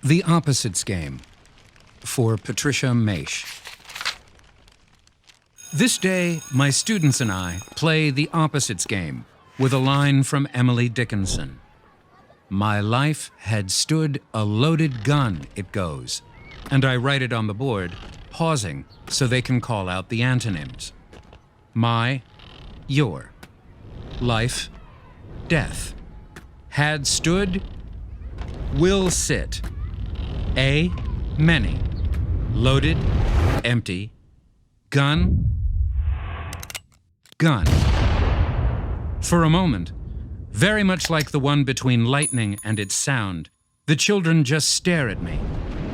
The Opposites Game, for Patricia Maish. This day, my students and I play the Opposites Game with a line from Emily Dickinson. My life had stood a loaded gun, it goes, and I write it on the board, pausing so they can call out the antonyms. My, your, life, death, had stood, will sit, a, many, loaded, empty, gun, gun. For a moment, very much like the one between lightning and its sound, the children just stare at me.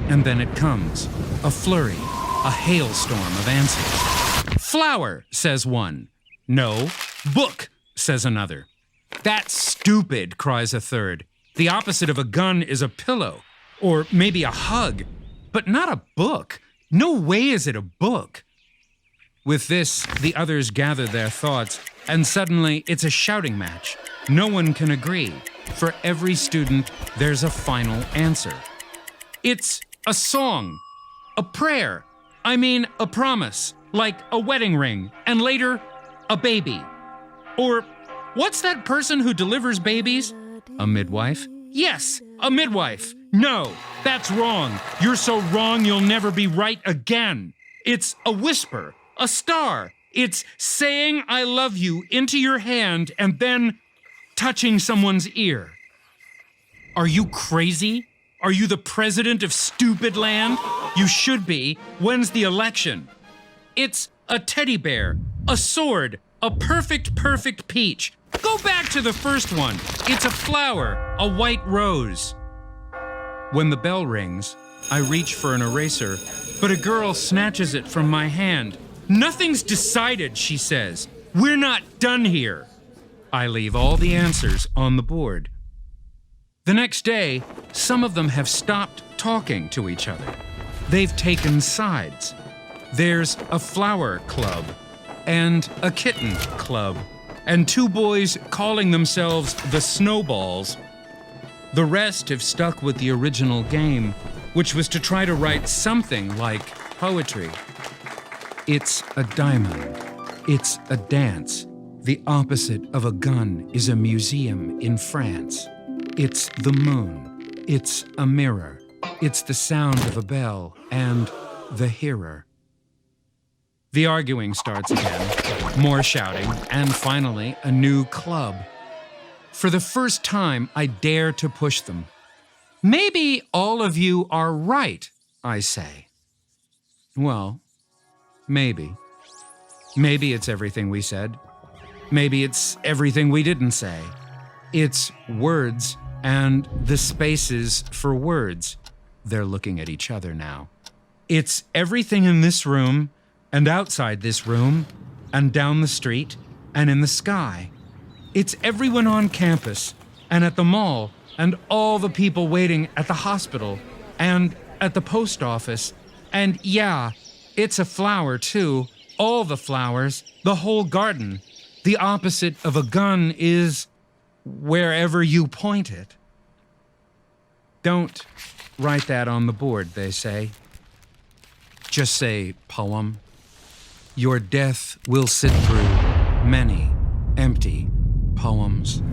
And then it comes, a flurry, a hailstorm of answers. Flower, says one. No. Book, says another. That's stupid, cries a third. The opposite of a gun is a pillow, or maybe a hug, but not a book. No way is it a book. With this, the others gather their thoughts, and suddenly it's a shouting match. No one can agree. For every student, there's a final answer. It's a song, a prayer, a promise, like a wedding ring, and later, a baby. Or, what's that person who delivers babies? A midwife? Yes, a midwife. No, that's wrong. You're so wrong you'll never be right again. It's a whisper, a star. It's saying I love you into your hand and then touching someone's ear. Are you crazy? Are you the president of stupid land? You should be. When's the election? It's a teddy bear, a sword, a perfect peach. Go back to the first one. It's a flower, a white rose. When the bell rings, I reach for an eraser, but a girl snatches it from my hand. Nothing's decided, she says. We're not done here. I leave all the answers on the board. The next day, some of them have stopped talking to each other. They've taken sides. There's a flower club and a kitten club, and two boys calling themselves the Snowballs. The rest have stuck with the original game, which was to try to write something like poetry. It's a diamond. It's a dance. The opposite of a gun is a museum in France. It's the moon. It's a mirror. It's the sound of a bell and the hearer. The arguing starts again, more shouting, and finally a new club. For the first time, I dare to push them. Maybe all of you are right, I say. Well, maybe. Maybe it's everything we said. Maybe it's everything we didn't say. It's words and the spaces for words. They're looking at each other now. It's everything in this room and outside this room and down the street and in the sky. It's everyone on campus and at the mall and all the people waiting at the hospital and at the post office. And yeah, it's a flower too. All the flowers, the whole garden. The opposite of a gun is wherever you point it. Don't write that on the board, they say. Just say poem. Your death will sit through many empty poems.